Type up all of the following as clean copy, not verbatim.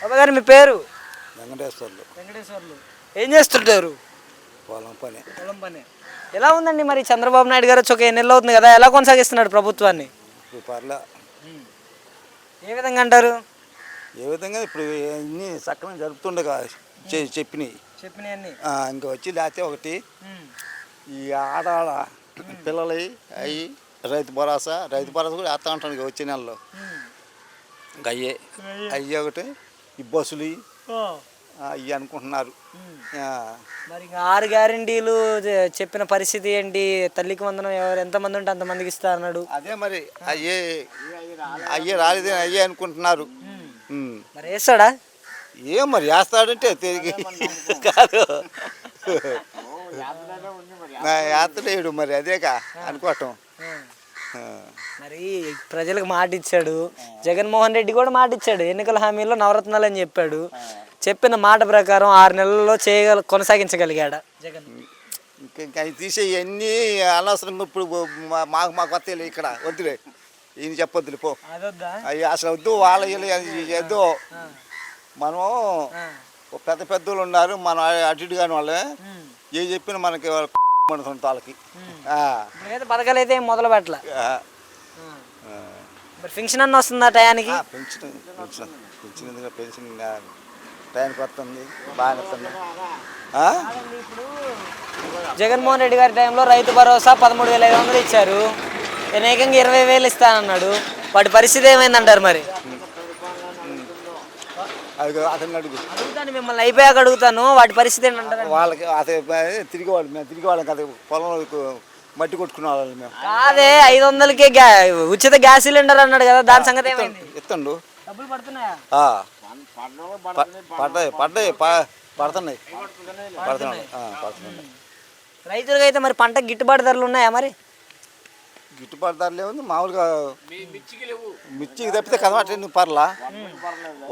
బాబాయ్ గారు మీ పేరు? వెంకటేశ్వర్లు. వెంకటేశ్వర్లు. ఏం చేస్తుంటారు? పొలం పని. పొలం పని. ఎలా ఉందండి మరి చంద్రబాబు నాయుడు గారు వచ్చి ఒక ఎన్ని నెలలు అవుతుంది కదా, ఎలా కొనసాగిస్తున్నాడు ప్రభుత్వాన్ని? ఇప్పుడు పర్లే. ఏ విధంగా అంటారు? ఏ విధంగా ఇప్పుడు అన్నీ సక్రమంగా జరుపుతుండగా చెప్పినాయి. ఇంకా వచ్చి లేకపోతే ఒకటి ఈ ఆడాడ పిల్లలు అవి రైతు భరోసా కూడా వేస్తా ఉంటాను వచ్చే నెలలో. ఇంకా అయ్యి ఒకటి ఈ బస్సులు ఇవి అనుకుంటున్నారు. మరి ఇంకా 6 గ్యారెంటీలు చెప్పిన పరిస్థితి ఏంటి? తల్లికి వందనం ఎంతమంది ఉంటే అంతమందికి ఇస్తా అన్నాడు. అదే మరి అయ్యే రాలేదే అయ్యే అనుకుంటున్నారు. మరి వేస్తాడా? ఏం మరి వేస్తాడంటే తిరిగి కాదు వేస్తలేడు మరి అదేకా అనుకోవటం. మరి ప్రజలకు మాట ఇచ్చాడు, జగన్మోహన్ రెడ్డి కూడా మాట ఇచ్చాడు, ఎన్నికల హామీలో నవరత్నాలు అని చెప్పాడు. చెప్పిన మాట ప్రకారం 6 నెలల్లో కొనసాగించగలిగాడా జగన్? ఇంకా తీసే ఇవన్నీ అనవసరంగా ఇప్పుడు మాకు వస్తాయి ఇక్కడ వద్దులే, ఈయన చెప్పొద్దులే పో, అవి అసలు వద్దు, వాళ్ళ వద్దు. మనం పెద్ద పెద్దోళ్ళు ఉన్నారు, మనం అటు ఇటు కాని వాళ్ళే ఏ చెప్పినా మనకి వాళ్ళకి పథకాలు అయితే మొదలు పెట్టలే. పెన్షన్ అన్న వస్తుందా టయానికి? పెన్షన్ టయానికి వస్తుంది, బాగానే వస్తుంది. ఇప్పుడు జగన్మోహన్ రెడ్డి గారి టైంలో రైతు భరోసా 13,500 ఇచ్చారు, ఏకంగా 20,000 ఇస్తానన్నాడు. వాటి పరిస్థితి ఏమైందంటారు? మరి అడుగుతాను, మిమ్మల్ని అయిపోయాక అడుగుతాను, వాటి పరిస్థితి ఏంటంటారు? వాళ్ళకి అదే తిరిగి వాళ్ళం కదా, పొలంలో మట్టి కొట్టుకునే వాళ్ళు మేము కాదే. 500కే ఉచిత గ్యాస్ సిలిండర్ అన్నాడు కదా, దాని సంగతి ఏమైంది? ఇస్తాడు. డబ్బులు పడుతున్నాయా? పడుతున్నాయి. రైతులకు అయితే మరి పంట గిట్టుబాటు ధరలు ఉన్నాయా? మరి గిట్టుబాటు ధరలు ఏముంది, మామూలుగా మిర్చికి తప్పితే కదమట పర్లా,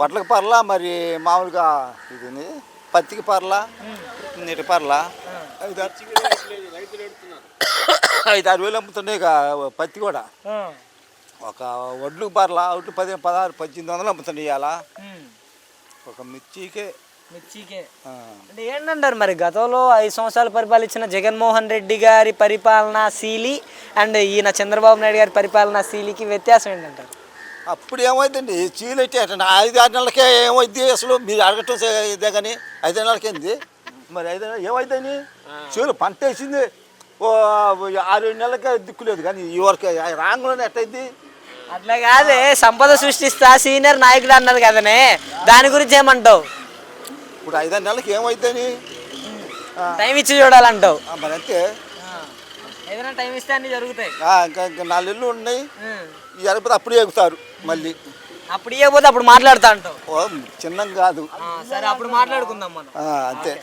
వడ్లకు పర్లా, మరి మామూలుగా ఇది పత్తికి పర్లా, నీటి పర్లా 5-6 వేలు అమ్ముతున్నాయి. పత్తి కూడా ఒక వడ్లు పర్లా ఒకటి 16-1800 అమ్ముతున్నాయి ఇవాళ ఒక మిర్చికే. అంటే ఏంటంటారు మరి గతంలో 5 సంవత్సరాలు పరిపాలించిన జగన్మోహన్ రెడ్డి గారి పరిపాలనా శీలి అండ్ ఈయన చంద్రబాబు నాయుడు గారి పరిపాలనా శీలికి వ్యత్యాసం ఏంటంటారు? అప్పుడు ఏమైందండి, చీలు అయితే 5-6 నెలలకే ఏమైంది అసలు? మీరు అడగటం ఇదే కానీ 5 నెలలకి ఏంది మరి? 5 నెలలు ఏమైందని చీలు పంట వేసింది 6-7 నెలలకే దిక్కులేదు, కానీ ఈ వరకు రాంగ్లోనే ఎట్టయింది? అట్లా కాదే, సంపద సృష్టిస్తా సీనియర్ నాయకుడు అన్నారు కదనే, దాని గురించి ఏమంటావు? ఇప్పుడు 5-6 నెలలకి ఏమైందని టైం ఇచ్చి చూడాలంటావు? మరి అంతే, ఏదైనా టైం ఇస్తే అన్ని జరుగుతాయి. ఇంకా 4 నెలలు ఉన్నాయి, జరగకపోతే అప్పుడు ఎగుతారు మళ్ళీ. అప్పుడు ఇవ్వకపోతే అప్పుడు మాట్లాడుతా అంటావు? చిన్నం కాదు, సరే అప్పుడు మాట్లాడుకుందాం మనం. అంతే.